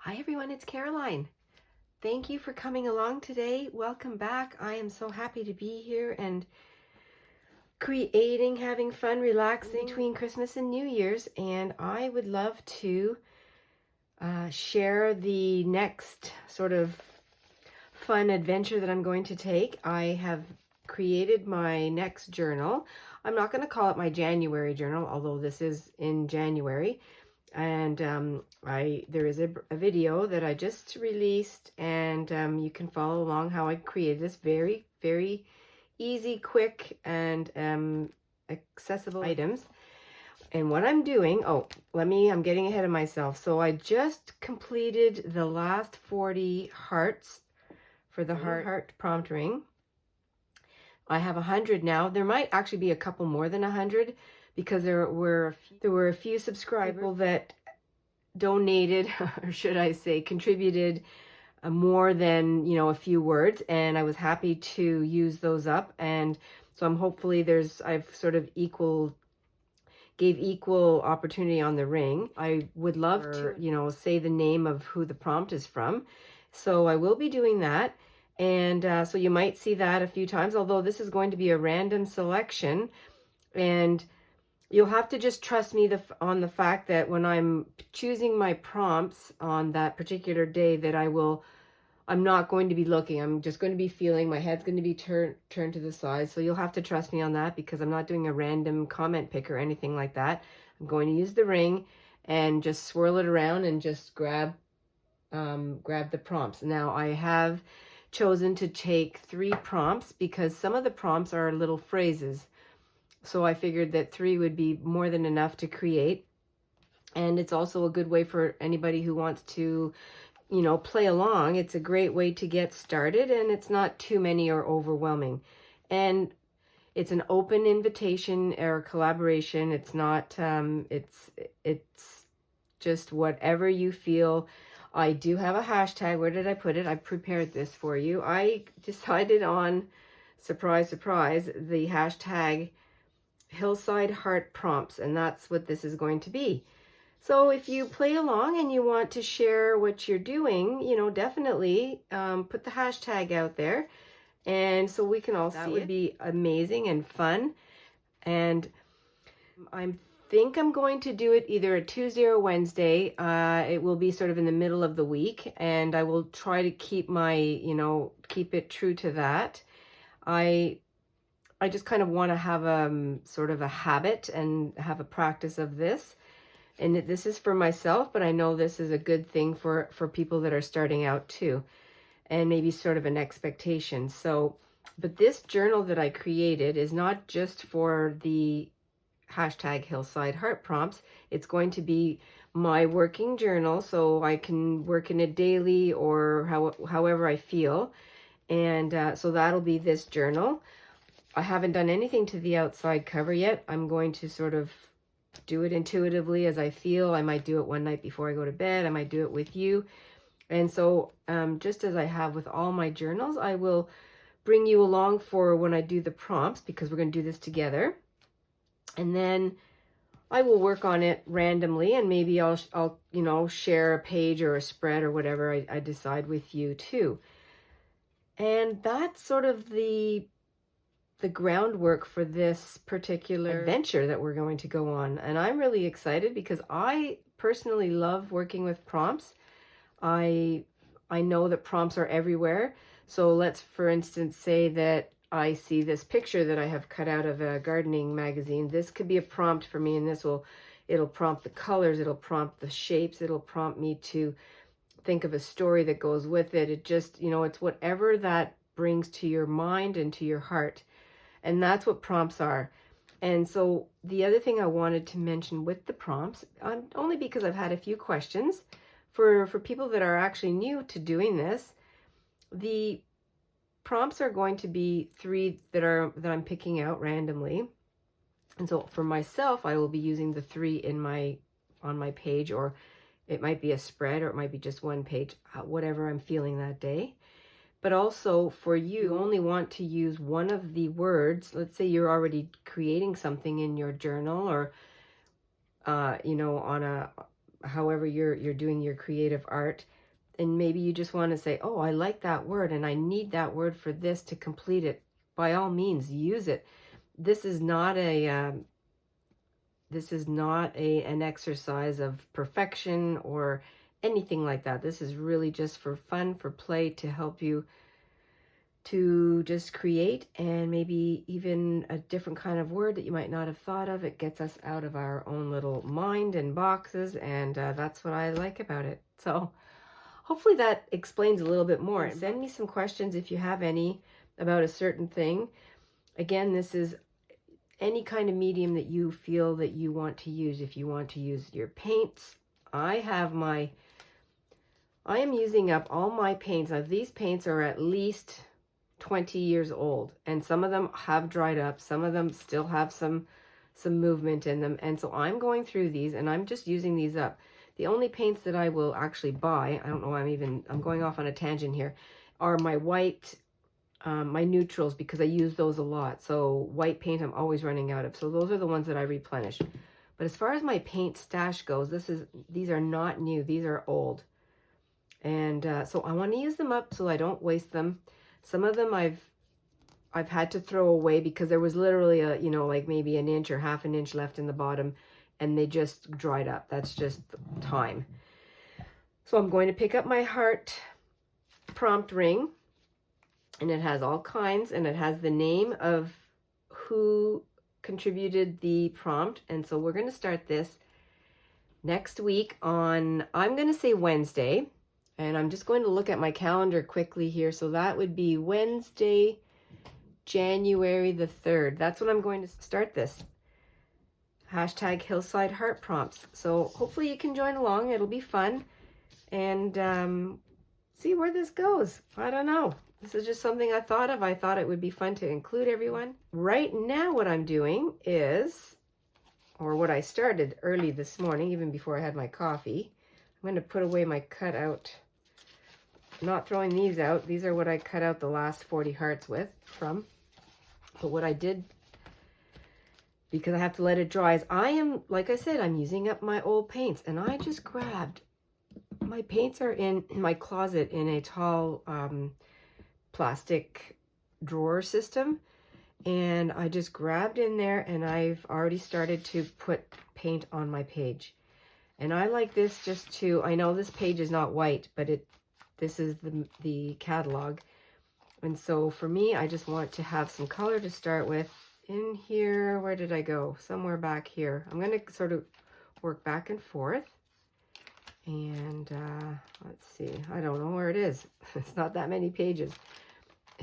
Hi everyone, it's Caroline. Thank you for coming along today. Welcome back. I am so happy to be here and creating, having fun, relaxing between Christmas and New Year's. And I would love to share the next sort of fun adventure that I'm going to take. I have created my next journal. I'm not going to call it my January journal, although this is in January. And there is a video that I just released, and you can follow along how I created this. Very, very easy, quick, and accessible items. And what I'm doing, I'm getting ahead of myself. So I just completed the last 40 hearts for the heart prompt ring. I have 100 now. There might actually be a couple more than 100 because there were a few subscribers that donated, or should I say contributed more than, a few words, and I was happy to use those up. And so I've sort of gave equal opportunity on the ring. I would love to, say the name of who the prompt is from. So I will be doing that. And so you might see that a few times, although this is going to be a random selection. And you'll have to just trust me on the fact that when I'm choosing my prompts on that particular day that I'm not going to be looking. I'm just going to be feeling. My head's going to be turned to the side. So you'll have to trust me on that because I'm not doing a random comment pick or anything like that. I'm going to use the ring and just swirl it around and just grab the prompts. Now I have chosen to take 3 prompts because some of the prompts are little phrases. So I figured that 3 would be more than enough to create. And it's also a good way for anybody who wants to, play along. It's a great way to get started, and it's not too many or overwhelming. And it's an open invitation or collaboration. It's not, it's just whatever you feel. I do have a hashtag. Where did I put it? I prepared this for you. I decided on, surprise, surprise, the hashtag Hillside Heart Prompts, and that's what this is going to be. So if you play along and you want to share what you're doing, definitely put the hashtag out there, and so we can all see it. That would be amazing and fun. And I think I'm going to do it either a Tuesday or Wednesday. It will be sort of in the middle of the week, and I will try to keep keep it true to that. I just kind of want to have sort of a habit and have a practice of this. And this is for myself, but I know this is a good thing for people that are starting out too, and maybe sort of an expectation. So, but this journal that I created is not just for the hashtag Hillside Heart Prompts. It's going to be my working journal, so I can work in it daily or however I feel. And so that'll be this journal. I haven't done anything to the outside cover yet. I'm going to sort of do it intuitively as I feel. I might do it one night before I go to bed. I might do it with you. And so just as I have with all my journals, I will bring you along for when I do the prompts, because we're going to do this together. And then I will work on it randomly, and maybe I'll share a page or a spread or whatever I decide with you too. And that's sort of the groundwork for this particular adventure that we're going to go on. And I'm really excited because I personally love working with prompts. I know that prompts are everywhere. So let's, for instance, say that I see this picture that I have cut out of a gardening magazine. This could be a prompt for me, and it'll prompt the colors, it'll prompt the shapes, it'll prompt me to think of a story that goes with it. It just, it's whatever that brings to your mind and to your heart. And that's what prompts are. And so the other thing I wanted to mention with the prompts, only because I've had a few questions for people that are actually new to doing this, the prompts are going to be 3 that I'm picking out randomly. And so for myself, I will be using the 3 on my page, or it might be a spread, or it might be just one page, whatever I'm feeling that day. But also for you only want to use one of the words. Let's say you're already creating something in your journal, or on however you're doing your creative art. And maybe you just want to say, oh, I like that word and I need that word for this to complete it. By all means, use it. This is not an exercise of perfection or anything like that. This is really just for fun, for play, to help you to just create, and maybe even a different kind of word that you might not have thought of. It gets us out of our own little mind and boxes, and that's what I like about it. So hopefully that explains a little bit more. Send me some questions if you have any about a certain thing. Again, this is any kind of medium that you feel that you want to use. If you want to use your paints, I am using up all my paints. Now, these paints are at least 20 years old, and some of them have dried up. Some of them still have some movement in them. And so I'm going through these and I'm just using these up. The only paints that I will actually buy, I don't know, I'm going off on a tangent here, are my white, my neutrals, because I use those a lot. So white paint I'm always running out of. So those are the ones that I replenish. But as far as my paint stash goes, these are not new. These are old. And so I want to use them up so I don't waste them. Some of them I've had to throw away because there was literally like maybe an inch or half an inch left in the bottom, and they just dried up. That's just time. So I'm going to pick up my heart prompt ring, and it has all kinds, and it has the name of who contributed the prompt. And so we're going to start this next week on, I'm going to say Wednesday, and I'm just going to look at my calendar quickly here. So that would be Wednesday, January the 3rd. That's when I'm going to start this. Hashtag Hillside Heart Prompts. So hopefully you can join along. It'll be fun. And see where this goes. I don't know. This is just something I thought of. I thought it would be fun to include everyone. Right now what I'm doing is, or what I started early this morning, even before I had my coffee, I'm going to put away my cutout. I'm not throwing these out. These are what I cut out the last 40 hearts from. But what I did, because I have to let it dry, is like I said, I'm using up my old paints. And I just grabbed, my paints are in my closet in a tall plastic drawer system. And I just grabbed in there, and I've already started to put paint on my page. And I like this just to, I know this page is not white, but this is the catalog. And so for me, I just want to have some color to start with. In here, where did I go? Somewhere back here. I'm going to sort of work back and forth. And let's see. I don't know where it is. It's not that many pages.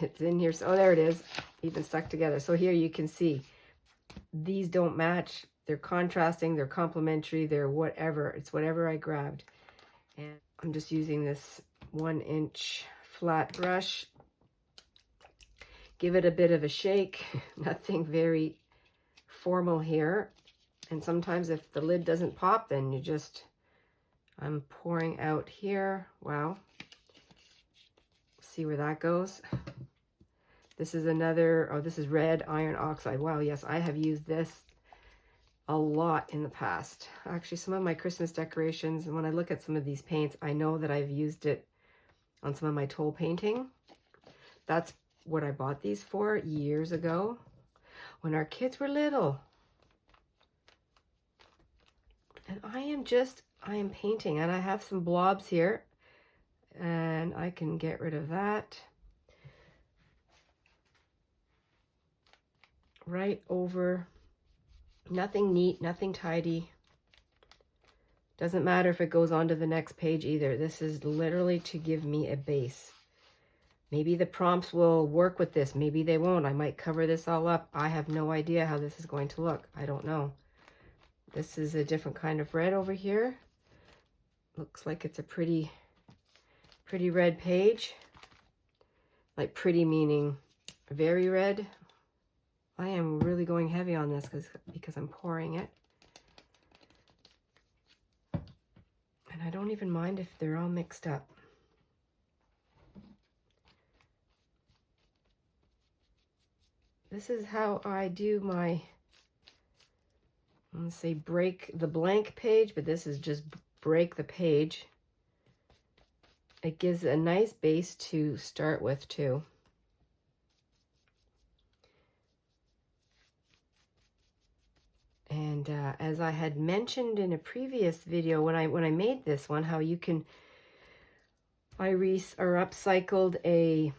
It's in here. Oh, there it is. Even stuck together. So here you can see these don't match. They're contrasting. They're complementary. They're whatever. It's whatever I grabbed. And I'm just using this 1-inch flat brush. Give it a bit of a shake. Nothing very formal here. And sometimes if the lid doesn't pop, then I'm pouring out here. Wow. See where that goes. This is this is red iron oxide. Wow, yes, I have used this a lot in the past. Actually, some of my Christmas decorations, and when I look at some of these paints, I know that I've used it on some of my toll painting. That's what I bought these for years ago when our kids were little. And I am painting, and I have some blobs here, and I can get rid of that. Right over. Nothing neat, nothing tidy. Doesn't matter if it goes on to the next page either. This is literally to give me a base. Maybe the prompts will work with this. Maybe they won't. I might cover this all up. I have no idea how this is going to look. I don't know. This is a different kind of red over here. Looks like it's a pretty red page. Like pretty meaning very red. I am really going heavy on this because I'm pouring it. And I don't even mind if they're all mixed up. This is how I do my, let's say, break the blank page, but this is just break the page, it gives a nice base to start with too. And as I had mentioned in a previous video when I made this one, how you can, I upcycled a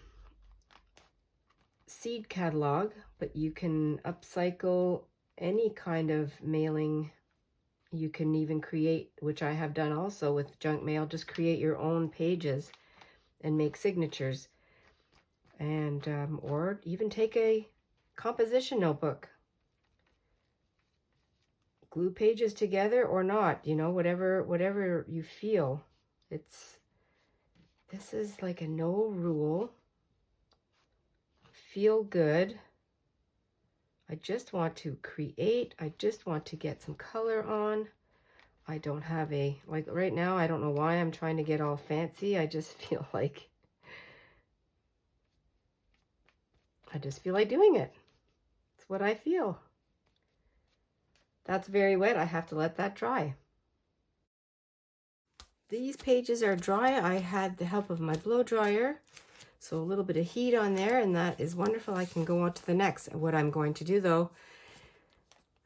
seed catalog, but you can upcycle any kind of mailing. You can even create, which I have done also with junk mail, just create your own pages and make signatures. And or even take a composition notebook, glue pages together or not, you know, whatever you feel. This is like a no rule, feel good. I just want to create. I just want to get some color on. I don't have like right now, I don't know why I'm trying to get all fancy. I just feel like doing it. It's what I feel. That's very wet. I have to let that dry. These pages are dry. I had the help of my blow dryer. So a little bit of heat on there, and that is wonderful. I can go on to the next. What I'm going to do though,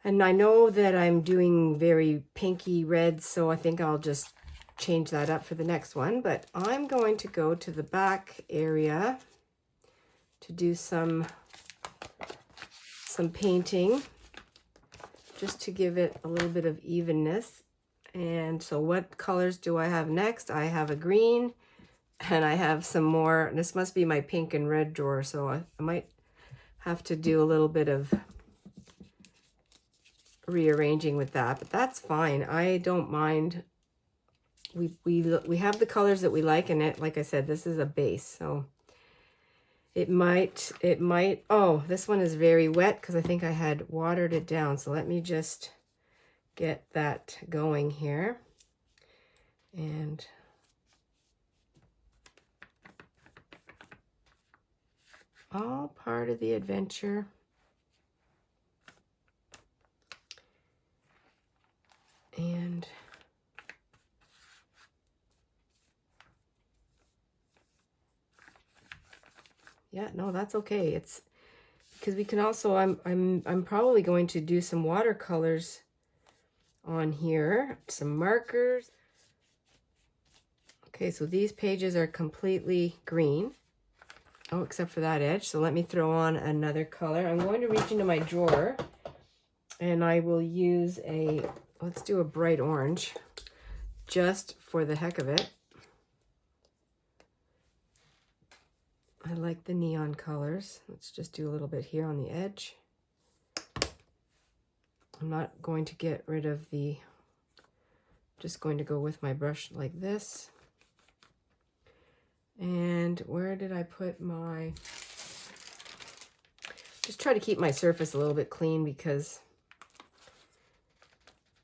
and I know that I'm doing very pinky red, so I think I'll just change that up for the next one. But I'm going to go to the back area to do some painting, just to give it a little bit of evenness. And so what colors do I have next? I have a green, and I have some more. This must be my pink and red drawer, so I might have to do a little bit of rearranging with that, but that's fine. I don't mind. We have the colors that we like, and it, like I said, this is a base, so it might, oh, this one is very wet because I think I had watered it down. So let me just get that going here. And all part of the adventure. And yeah, no, that's okay. It's because we can also, I'm probably going to do some watercolors on here, some markers. Okay, so these pages are completely green. Oh, except for that edge. So let me throw on another color. I'm going to reach into my drawer, and I will use let's do a bright orange, just for the heck of it. I like the neon colors. Let's just do a little bit here on the edge. I'm not going to get rid of just going to go with my brush like this. And where did I put just try to keep my surface a little bit clean, because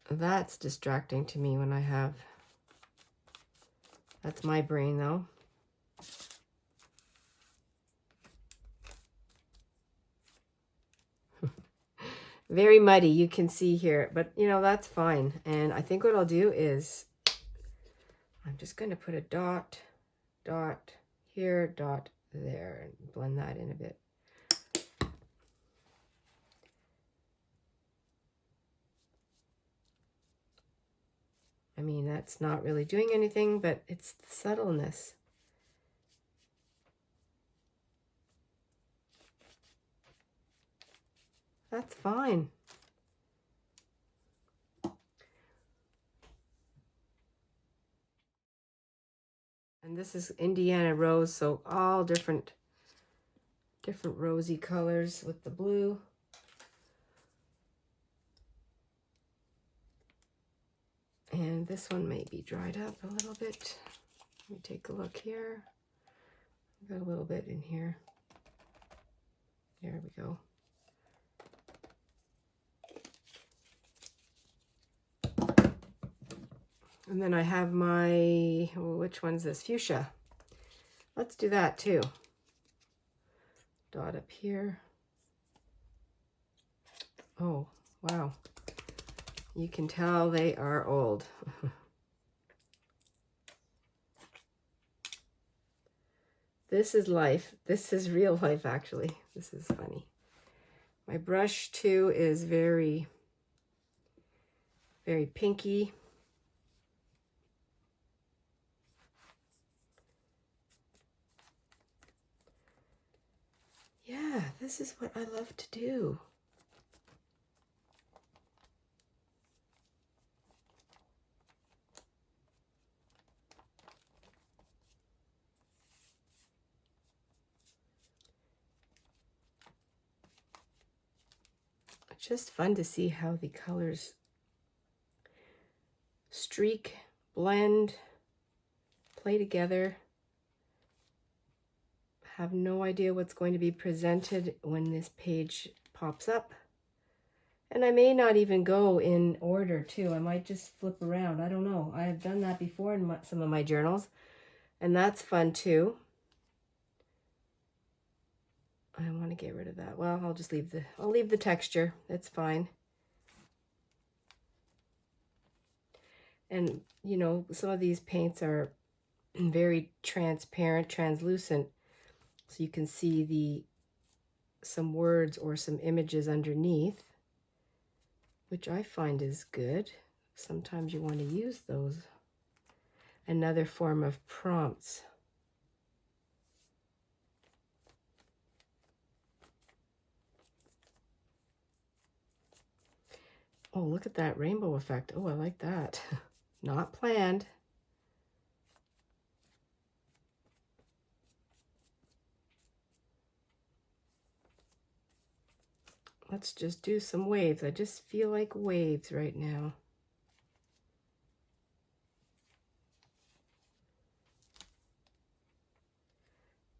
that's distracting to me when that's my brain though. Very muddy, you can see here, but you know, that's fine. And I think what I'll do is I'm just going to put a dot here, dot there, and blend that in a bit. I mean, that's not really doing anything, but it's the subtleness. That's fine. And this is Indiana Rose, so all different rosy colors with the blue. And this one may be dried up a little bit. Let me take a look here. I've got a little bit in here. There we go. And then I have my, which one's this? Fuchsia. Let's do that too. Dot up here. Oh, wow. You can tell they are old. This is life. This is real life, actually. This is funny. My brush, too, is very, very pinky. Yeah, this is what I love to do. It's just fun to see how the colors streak, blend, play together. Have no idea what's going to be presented when this page pops up. And I may not even go in order too. I might just flip around. I don't know. I've done that before in some of my journals, and that's fun too. I want to get rid of that. Well, I'll leave the texture. That's fine. And you know, some of these paints are very transparent, translucent, so you can see some words or some images underneath, which I find is good. Sometimes you want to use those. Another form of prompts. Oh, look at that rainbow effect. Oh, I like that. Not planned. Let's just do some waves. I just feel like waves right now.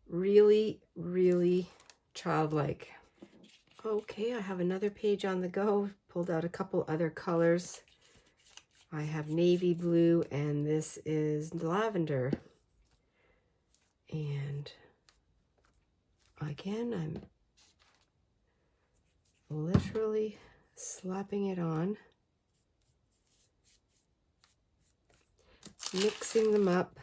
Really, really childlike. Okay, I have another page on the go. Pulled out a couple other colors. I have navy blue, and this is lavender. And again, I'm literally slapping it on, mixing them up.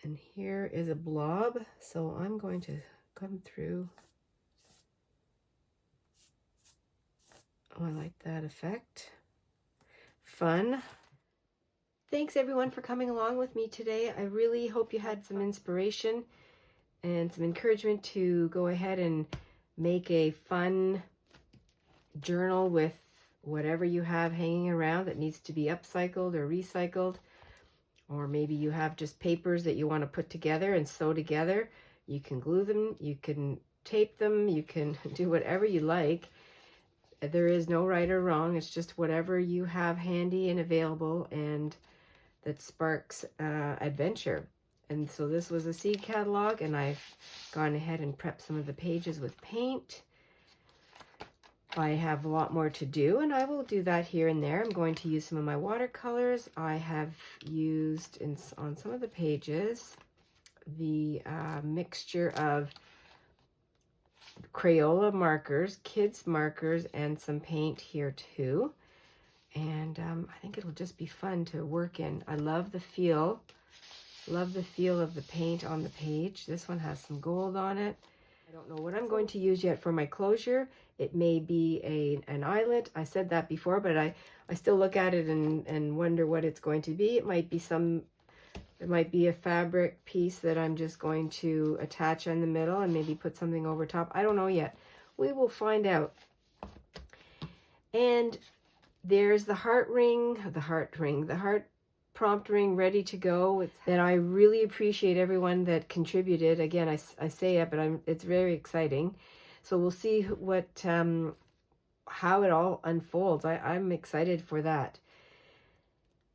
And here is a blob, so I'm going to come through. Oh, I like that effect. Fun. Thanks everyone for coming along with me today. I really hope you had some inspiration and some encouragement to go ahead and make a fun journal with whatever you have hanging around that needs to be upcycled or recycled. Or maybe you have just papers that you want to put together and sew together. You can glue them, you can tape them, you can do whatever you like. There is no right or wrong. It's just whatever you have handy and available and that sparks adventure. And so this was a seed catalog, and I've gone ahead and prepped some of the pages with paint. I have a lot more to do, and I will do that here and there. I'm going to use some of my watercolors. I have used on some of the pages the mixture of Crayola markers, kids markers, and some paint here too. And I think it'll just be fun to work in. I love the feel of the paint on the page. This one has some gold on it. I don't know what I'm going to use yet for my closure. It may be an eyelet. I said that before, but I still look at it and wonder what it's going to be. It might be a fabric piece that I'm just going to attach in the middle and maybe put something over top. I don't know yet. We will find out. And there's the heart prompt ring ready to go. And I really appreciate everyone that contributed. Again, I say it, but it's very exciting. So we'll see how it all unfolds. I'm excited for that.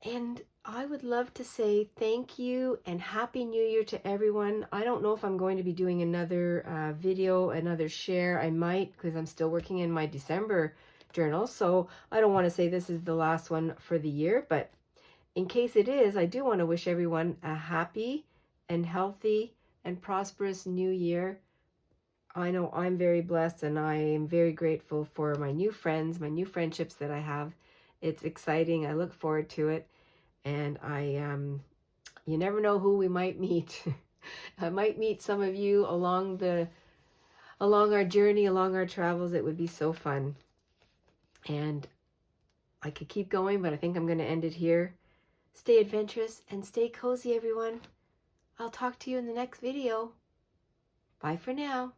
And I would love to say thank you and Happy New Year to everyone. I don't know if I'm going to be doing another video, another share. I might, because I'm still working in my December journal. So I don't want to say this is the last one for the year, but in case it is, I do want to wish everyone a happy and healthy and prosperous new year. I know I'm very blessed and I am very grateful for my new friends, my new friendships that I have. It's exciting. I look forward to it. And you never know who we might meet. I might meet some of you along our journey, along our travels. It would be so fun. And I could keep going, but I think I'm going to end it here. Stay adventurous and stay cozy, everyone. I'll talk to you in the next video. Bye for now.